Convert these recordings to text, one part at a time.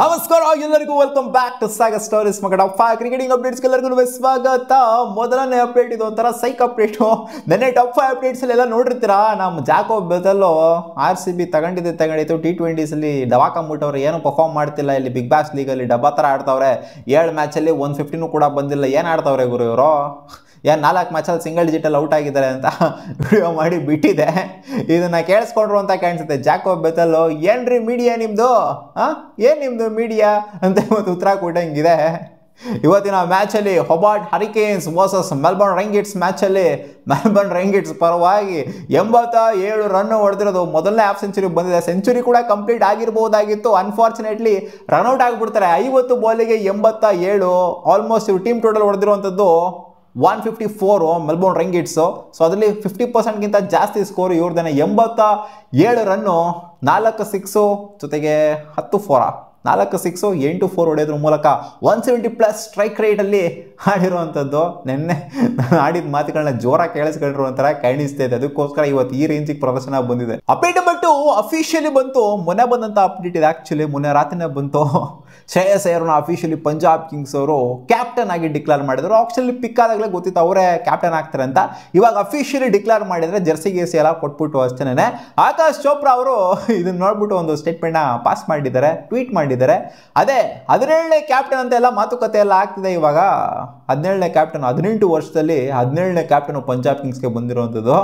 ನಮಸ್ಕಾರ ಎಲ್ಲರಿಗೂ welcome back to Sagar stories ಮಗ ಟಾಪ್ 5 ಕ್ರಿಕೆಟಿಂಗ್ ಅಪ್ಡೇಟ್ಸ್ ಎಲ್ಲರಿಗೂ ಸ್ವಾಗತ. ಮೊದಲನೇ ಅಪ್ಡೇಟ್ ಇದು ಒಂಥರ ಸೈಕ್ ಅಪ್ಡೇಟ್. ನೆನ್ನೆ ಟಾಪ್ 5 ಅಪ್ಡೇಟ್ಸ್ ಎಲ್ಲ ನೋಡಿರ್ತೀರಾ. ನಮ್ಮ ಜಾಕೋಬ್ ಬೆಥೆಲ್ RCB ತಗೊಂಡಿತ್ತು T20s ಅಲ್ಲಿ ದವಾಕಂಬಿಟ್ಟವ್ರೆ, ಏನು ಪರ್ಫಾರ್ಮ್ ಮಾಡ್ತಿಲ್ಲ. ಇಲ್ಲಿ ಬಿಗ್ ಬ್ಯಾಶ್ ಲೀಗ್ ಅಲ್ಲಿ ಡಬ್ಬಾ ತರ ಆಡ್ತಾವ್ರೆ. 7 ಮ್ಯಾಚಲ್ಲಿ 150 ಕೂಡ ಬಂದಿಲ್ಲ. ಏನು ಆಡ್ತಾವ್ರೆ ಗುರು ಇವರು? ಏನು 4 ಮ್ಯಾಚಲ್ಲಿ ಸಿಂಗಲ್ ಡಿಜಿಟಲ್ ಔಟ್ ಆಗಿದ್ದಾರೆ ಅಂತ ವಿಡಿಯೋ ಮಾಡಿ ಬಿಟ್ಟಿದೆ. ಇದನ್ನ ಕೇಳಿಸ್ಕೊಂಡ್ರು ಅಂತ ಕಾಣಿಸುತ್ತೆ ಜಾಕೋಬ್ ಬೆಥೆಲ್. ಏನ್ರಿ ಮೀಡಿಯಾ ನಿಮ್ದು, ಏನು ನಿಮ್ದು ಮೀಡಿಯಾ ಅಂತ ಇವತ್ತು ಉತ್ತರ ಕೊಟ್ಟಂಗಿದೆ. ಇವತ್ತಿನ ಮ್ಯಾಚಲ್ಲಿ Hobart Hurricanes versus Melbourne Renegades ಮ್ಯಾಚಲ್ಲಿ ಮೆಲ್ಬರ್ನ್ ರೈಂಗಿಟ್ಸ್ ಪರವಾಗಿ 87 ರನ್ ಹೊಡೆದಿರೋದು. ಮೊದಲನೇ ಹಾಫ್ ಸೆಂಚುರಿ ಬಂದಿದೆ. ಸೆಂಚುರಿ ಕೂಡ ಕಂಪ್ಲೀಟ್ ಆಗಿರ್ಬೋದಾಗಿತ್ತು. ಅನ್ಫಾರ್ಚುನೇಟ್ಲಿ ರನ್ಔಟ್ ಆಗಿಬಿಡ್ತಾರೆ. 50 ಬಾಲಿಗೆ 87. ಆಲ್ಮೋಸ್ಟ್ ಇವ್ರು ಟೀಮ್ ಟೋಟಲ್ ಹೊಡೆದಿರುವಂಥದ್ದು 154 ಮೆಲ್ಬೋರ್ನ್ ರೈಂಗಿಟ್ಸು. ಸೊ ಅದರಲ್ಲಿ 50%ಗಿಂತ ಜಾಸ್ತಿ ಸ್ಕೋರ್ ಇವ್ರದ್ದೇನೆ. 87 ರನ್ನು, 4 ಸಿಕ್ಸು ಜೊತೆಗೆ 10 ಫೋರ, 4 ಸಿಕ್ಸು 8 4 ಹೊಡೆಯೋದ್ರ ಮೂಲಕ 170+ ಸ್ಟ್ರೈಕ್ ರೇಟಲ್ಲಿ ಆಡಿರುವಂಥದ್ದು. ನಿನ್ನೆ ನಾನು ಆಡಿದ ಮಾತುಗಳನ್ನ ಜೋರಾಗಿ ಕೇಳಿಸ್ಕೊಂಡ್ರು ಒಂಥರ ಕಾಣಿಸ್ತಾ ಇದೆ. ಅದಕ್ಕೋಸ್ಕರ ಇವತ್ತು ಈ ರೇಂಜಿಗೆ ಪ್ರದರ್ಶನ ಬಂದಿದೆ. ಅಪ್ಡೇಟ್ ಬಂತು, ಅಫಿಷಿಯಲಿ ಬಂತು. ಮೊನ್ನೆ ಬಂದಂಥ ಅಪ್ಡೇಟ್ ಇದೆ. ಆ್ಯಕ್ಚುಲಿ ಮೊನ್ನೆ ರಾತ್ರಿನೇ ಬಂತು. ಶ್ರೇಯಸ್ ಅಯ್ಯರ್ನ ಅಫಿಷಿಯಲಿ ಪಂಜಾಬ್ ಕಿಂಗ್ಸ್ ಅವರು ಕ್ಯಾಪ್ಟನ್ ಆಗಿ ಡಿಕ್ಲೇರ್ ಮಾಡಿದ್ರು. ಆಕ್ಚುಲಿ ಪಿಕ್ ಆದಾಗಲೇ ಗೊತ್ತಿತ್ತು ಅವರೇ ಕ್ಯಾಪ್ಟನ್ ಆಗ್ತಾರೆ ಅಂತ. ಇವಾಗ ಅಫಿಷಿಯಲಿ ಡಿಕ್ಲೇರ್ ಮಾಡಿದರೆ ಜರ್ಸಿ ಗೇಸಿ ಎಲ್ಲ ಕೊಟ್ಬಿಟ್ಟು ಅಷ್ಟೇನೆ. ಆಕಾಶ್ ಚೋಪ್ರಾ ಅವರು ಇದನ್ನ ನೋಡ್ಬಿಟ್ಟು ಒಂದು ಸ್ಟೇಟ್ಮೆಂಟ್ನ ಪಾಸ್ ಮಾಡಿದ್ದಾರೆ, ಟ್ವೀಟ್ ಮಾಡಿದ್ದಾರೆ. ಅದೇ 17ನೇ ಕ್ಯಾಪ್ಟನ್ ಅಂತ ಎಲ್ಲ ಮಾತುಕತೆ ಎಲ್ಲ ಆಗ್ತಿದೆ ಇವಾಗ. 17ನೇ ಕ್ಯಾಪ್ಟನ್, 18 ವರ್ಷದಲ್ಲಿ 17ನೇ ಕ್ಯಾಪ್ಟನ್ ಪಂಜಾಬ್ ಕಿಂಗ್ಸ್ಗೆ ಬಂದಿರುವಂಥದ್ದು.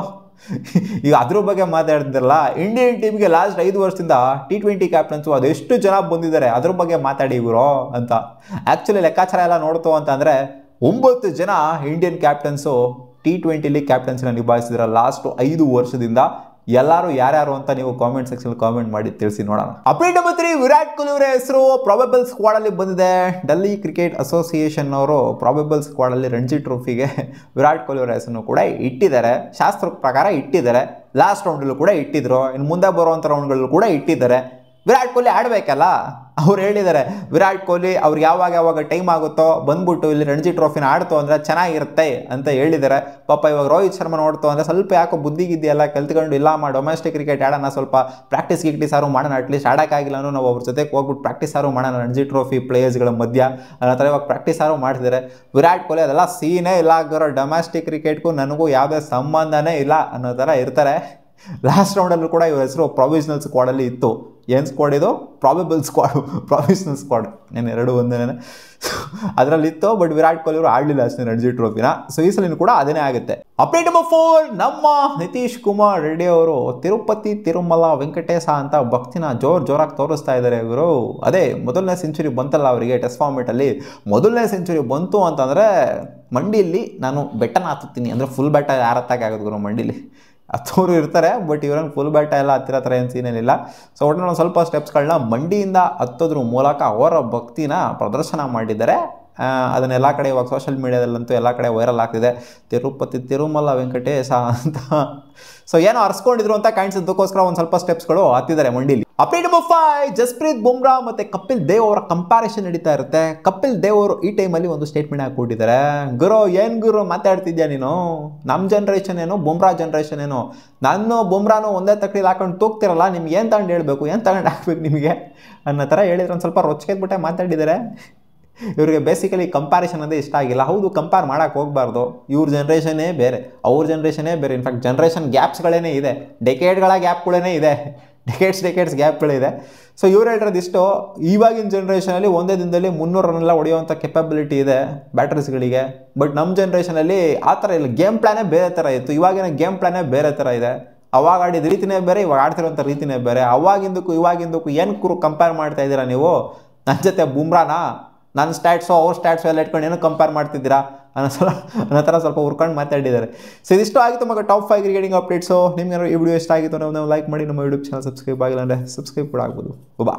ಈಗ ಅದ್ರ ಬಗ್ಗೆ ಮಾತಾಡ್ತಿರಲ್ಲ. ಇಂಡಿಯನ್ ಟೀಮ್ಗೆ ಲಾಸ್ಟ್ 5 ವರ್ಷದಿಂದ T20 ಕ್ಯಾಪ್ಟನ್ಸು ಅದೆಷ್ಟು ಜನ ಬಂದಿದ್ದಾರೆ ಅದ್ರ ಬಗ್ಗೆ ಮಾತಾಡಿ ಇವರು ಅಂತ. ಆ್ಯಕ್ಚುಲಿ ಲೆಕ್ಕಾಚಾರ ಎಲ್ಲ ನೋಡ್ತು ಅಂತಂದರೆ 9 ಜನ ಇಂಡಿಯನ್ ಕ್ಯಾಪ್ಟನ್ಸು T20ಲಿ ಕ್ಯಾಪ್ಟನ್ಸಿನ ನಿಭಾಯಿಸಿದ್ರೆ ಲಾಸ್ಟ್ 5 ವರ್ಷದಿಂದ. ಎಲ್ಲರೂ ಯಾರ್ಯಾರು ಅಂತ ನೀವು ಕಾಮೆಂಟ್ ಸೆಕ್ಷನ್ ಕಾಮೆಂಟ್ ಮಾಡಿ ತಿಳಿಸಿ ನೋಡೋಣ. ಅಪ್ಡೇಟ್ ನಂಬರ್ 3, ವಿರಾಟ್ ಕೊಹ್ಲಿ ಅವರ ಹೆಸರು ಪ್ರಾಬಬಲ್ ಸ್ಕ್ವಾಡ್ ಅಲ್ಲಿ ಬಂದಿದೆ. ಡೆಲ್ಲಿ ಕ್ರಿಕೆಟ್ ಅಸೋಸಿಯೇಷನ್ ಅವರು ಪ್ರಾಬಬಲ್ ಸ್ಕ್ವಾಡ್ ಅಲ್ಲಿ ರಣಜಿ ಟ್ರೋಫಿಗೆ ವಿರಾಟ್ ಕೊಹ್ಲಿ ಅವರ ಹೆಸರನ್ನು ಕೂಡ ಇಟ್ಟಿದ್ದಾರೆ. ಶಾಸ್ತ್ರ ಪ್ರಕಾರ ಇಟ್ಟಿದ್ದಾರೆ. ಲಾಸ್ಟ್ ರೌಂಡಲ್ಲೂ ಕೂಡ ಇಟ್ಟಿದ್ರು, ಇನ್ನು ಮುಂದೆ ಬರುವಂಥ ರೌಂಡ್ಗಳಲ್ಲೂ ಕೂಡ ಇಟ್ಟಿದ್ದಾರೆ. ವಿರಾಟ್ ಕೊಹ್ಲಿ ಆಡಬೇಕಲ್ಲ. ಅವ್ರು ಹೇಳಿದ್ದಾರೆ ವಿರಾಟ್ ಕೊಹ್ಲಿ ಅವ್ರಿಗೆ ಯಾವಾಗ ಟೈಮ್ ಆಗುತ್ತೋ ಬಂದ್ಬಿಟ್ಟು ಇಲ್ಲಿ ರಣಜಿ ಟ್ರೋಫಿನ ಆಡ್ತು ಅಂದರೆ ಚೆನ್ನಾಗಿರುತ್ತೆ ಅಂತ ಹೇಳಿದ್ದಾರೆ. ಪಾಪ ಇವಾಗ ರೋಹಿತ್ ಶರ್ಮಾ ನೋಡ್ತು ಅಂದರೆ ಸ್ವಲ್ಪ ಯಾಕೋ ಬುದ್ಧಿಗಿದ್ದಿ ಎಲ್ಲ ಕಲ್ತ್ಕೊಂಡು ಇಲ್ಲ ಡೊಮೆಸ್ಟಿಕ್ ಕ್ರಿಕೆಟ್ ಆಡೋಣ, ಸ್ವಲ್ಪ ಪ್ರಾಕ್ಟೀಸ್ ಆರು ಮಾಡೋಣ, ಅಟ್ಲೀಸ್ಟ್ ಆಡೋಕ್ಕಾಗಿಲ್ಲ ನಾವು ಅವ್ರ ಜೊತೆಗೆ ಹೋಗ್ಬಿಟ್ಟು ಪ್ರಾಕ್ಟೀಸ್ ಆರು ಮಾಡೋಣ ರಣಜಿ ಟ್ರೋಫಿ ಪ್ಲೇಯರ್ಸ್ಗಳ ಮಧ್ಯ ಅನ್ನೋ ಥರ ಇವಾಗ ಪ್ರಾಕ್ಟೀಸ್ ಆರು ಮಾಡ್ತಿದ್ದಾರೆ. ವಿರಾಟ್ ಕೊಹ್ಲಿ ಅದೆಲ್ಲ ಸೀನೇ ಇಲ್ಲ ಆಗಿರೋ, ಡೊಮೆಸ್ಟಿಕ್ ಕ್ರಿಕೆಟ್ಗೂ ನನಗೂ ಯಾವುದೇ ಸಂಬಂಧನೇ ಇಲ್ಲ ಅನ್ನೋ ಥರ ಇರ್ತಾರೆ. ಲಾಸ್ಟ್ ರೌಂಡಲ್ಲೂ ಕೂಡ ಇವ್ರ ಹೆಸರು ಪ್ರೊವಿಷನಲ್ ಸ್ಕ್ವಾಡಲ್ಲಿ ಇತ್ತು. ಏನು ಸ್ಕ್ವಾಡ್ ಇದು? Probable squad, provisional squad. ನಾನು 2 ಒಂದೇ ಅದರಲ್ಲಿತ್ತು. ಬಟ್ ವಿರಾಟ್ ಕೊಹ್ಲಿ ಅವರು ಆಡಲಿಲ್ಲ ಅಷ್ಟೇ ರಣಜಿ ಟ್ರೋಫಿನ. ಸೊ ಈ ಸಲ ಕೂಡ ಅದೇನೇ ಆಗುತ್ತೆ. ಅಪ್ಡೇಟ್ ನಂಬರ್ 4, ನಮ್ಮ ನಿತೀಶ್ ಕುಮಾರ್ ರೆಡ್ಡಿ ಅವರು ತಿರುಪತಿ ತಿರುಮಲ ವೆಂಕಟೇಶ ಅಂತ ಭಕ್ತಿನ ಜೋರಾಗಿ ತೋರಿಸ್ತಾ ಇದ್ದಾರೆ ಇವರು. ಅದೇ ಮೊದಲನೇ ಸೆಂಚುರಿ ಬಂತಲ್ಲ ಅವರಿಗೆ ಟೆಸ್ಟ್ ಫಾರ್ಮೇಟಲ್ಲಿ. ಮೊದಲನೇ ಸೆಂಚುರಿ ಬಂತು ಅಂತಂದರೆ ಮಂಡಿಯಲ್ಲಿ ನಾನು ಬೆಟ್ಟನ ಹತ್ತುತ್ತೀನಿ ಅಂದರೆ ಫುಲ್ ಬೆಟ್ಟ ಯಾರು ಹತ್ತಕ್ಕಾಗೋದು ಗುರು? ಮಂಡಿಲಿ 10 ಇರ್ತಾರೆ, ಬಟ್ ಇವರನ್ನು ಫುಲ್ ಬೆಟ್ಟ ಎಲ್ಲ ಹತ್ತಿರೋ ಥರ ಏನು ಸೀನೇನಿಲ್ಲ. ಸೊ ಒಟ್ಟಿನಲ್ಲಿ ಒಂದು ಸ್ವಲ್ಪ ಸ್ಟೆಪ್ಸ್ಗಳನ್ನ ಮಂಡಿಯಿಂದ ಹತ್ತೋದ್ರ ಮೂಲಕ ಅವರ ಭಕ್ತಿನ ಪ್ರದರ್ಶನ ಮಾಡಿದ್ದಾರೆ. ಅದನ್ನೆಲ್ಲ ಕಡೆ ಇವಾಗ ಸೋಷಿಯಲ್ ಮೀಡಿಯಾದಲ್ಲಂತೂ ಎಲ್ಲ ಕಡೆ ವೈರಲ್ ಆಗ್ತಿದೆ, ತಿರುಪತಿ ತಿರುಮಲ ವೆಂಕಟೇಶ ಅಂತ. ಸೊ ಏನೋ ಅರ್ಸ್ಕೊಂಡಿದ್ರು ಅಂತ ಕಾಣಿಸೋದಕ್ಕೋಸ್ಕರ ಒಂದು ಸ್ವಲ್ಪ ಸ್ಟೆಪ್ಸ್ಗಳು ಹತ್ತಿದ್ದಾರೆ ಮಂಡಿಲಿ. ಅಪ್ಡೇಟ್ ನಂಬರ್ 5, ಜಸ್ಪ್ರೀತ್ ಬುಮ್ರಾ ಮತ್ತು ಕಪಿಲ್ ದೇವ್ ಅವರ ಕಂಪ್ಯಾರಿಸನ್ ನಡೀತಾ ಇರುತ್ತೆ. ಕಪಿಲ್ ದೇವ್ ಅವರು ಈ ಟೈಮಲ್ಲಿ ಒಂದು ಸ್ಟೇಟ್ಮೆಂಟ್ ಹಾಕ್ಬಿಟ್ಟಿದ್ದಾರೆ. ಏನು ಗುರು ಮಾತಾಡ್ತಿದ್ಯಾ ನೀನು? ನಮ್ಮ ಜನ್ರೇಷನ್ ಏನು, ಬುಮ್ರಾ ಜನ್ರೇಷನ್ ಏನು? ನಾನು ಬುಮ್ರಾನು ಒಂದೇ ತಕ್ಕಡಿಲಿ ಹಾಕೊಂಡು ತೂಗ್ತಿರಲ್ಲ, ನಿಮ್ಗೆ ಏನು ತಗೊಂಡು ಹೇಳ್ಬೇಕು, ಏನು ತಗೊಂಡು ಹಾಕ್ಬೇಕು ನಿಮಗೆ ಅನ್ನೋ ಥರ ಹೇಳಿದ್ರೆ ಒಂದು ಸ್ವಲ್ಪ ರೊಚ್ಕೆದ್ಬಿಟ್ಟೆ ಮಾತಾಡಿದ್ದಾರೆ. ಇವ್ರಿಗೆ ಬೇಸಿಕಲಿ ಕಂಪ್ಯಾರಿಸನ್ ಅಂದರೆ ಇಷ್ಟ ಆಗಿಲ್ಲ. ಹೌದು, ಕಂಪೇರ್ ಮಾಡೋಕ್ಕೆ ಹೋಗಬಾರ್ದು. ಇವ್ರ ಜನ್ರೇಷನ್ನೇ ಬೇರೆ, ಅವ್ರ ಜನ್ರೇಷನ್ನೇ ಬೇರೆ. ಇನ್ಫ್ಯಾಕ್ಟ್ ಜನ್ರೇಷನ್ ಗ್ಯಾಪ್ಸ್ಗಳೇ ಇದೆ, ಡೆಕೇಡ್ಗಳ ಗ್ಯಾಪ್ಗಳೇ ಇದೆ, ಡೆಕೇಡ್ಸ್ ಗ್ಯಾಪ್ಗಳಿದೆ. ಸೊ ಇವ್ರು ಹೇಳಿರೋದು ಇಷ್ಟು, ಇವಾಗಿನ ಜನ್ರೇಷನಲ್ಲಿ ಒಂದೇ ದಿನದಲ್ಲಿ 300 ರನ್ನೆಲ್ಲ ಹೊಡೆಯುವಂಥ ಕೆಪಬಿಲಿಟಿ ಇದೆ ಬ್ಯಾಟರ್ಸ್ಗಳಿಗೆ. ಬಟ್ ನಮ್ಮ ಜನ್ರೇಷನಲ್ಲಿ ಆ ಥರ ಇಲ್ಲ. ಗೇಮ್ ಪ್ಲಾನೇ ಬೇರೆ ಥರ ಇತ್ತು, ಇವಾಗಿನ ಗೇಮ್ ಪ್ಲಾನೇ ಬೇರೆ ಥರ ಇದೆ. ಅವಾಗ ಆಡಿದ ರೀತಿನೇ ಬೇರೆ, ಇವಾಗ ಆಡ್ತಿರೋಂಥ ರೀತಿನೇ ಬೇರೆ. ಅವಾಗಿಂದಕ್ಕೂ ಏನು ಕಂಪೇರ್ ಮಾಡ್ತಾ ಇದ್ದೀರಾ ನೀವು? ನನ್ನ ಜೊತೆ ಬುಮ್ರಾನಾ? ನನ್ನ ಸ್ಟ್ಯಾಟ್ಸು ಅವ್ರ ಸ್ಟ್ಯಾಟ್ಸು ಎಲ್ಲ ಇಟ್ಕೊಂಡು ಏನೋ ಕಂಪೇರ್ ಮಾಡ್ತಿದ್ದೀರಾ ಅನ್ನೋ ಥರ ಸ್ವಲ್ಪ ಹುರ್ಕೊಂಡು ಮಾತಾಡಿದ್ದಾರೆ. ಸೊ ಇದಿಷ್ಟು ಆಗಿತ್ತು ಮಗ ಟಾಪ್ 5 ಕ್ರಿಕೆಟಿಂಗ್ ಅಪ್ಡೇಟ್ಸು. ನಿಮ್ಗೆ ಈ ವಿಡಿಯೋ ಇಷ್ಟ ಆಗಿತ್ತು ನಾವು ಲೈಕ್ ಮಾಡಿ, ನಮ್ಮ ಯೂಟ್ಯೂಬ್ ಚಾನಲ್ ಸಬ್ಸ್ಕ್ರೈಬ್ ಆಗಿಲ್ಲ ಅಂದರೆ ಸಬ್ಸ್ಕ್ರೈಬ್ ಕೂಡ ಆಗ್ಬೋದು. ಬಾ.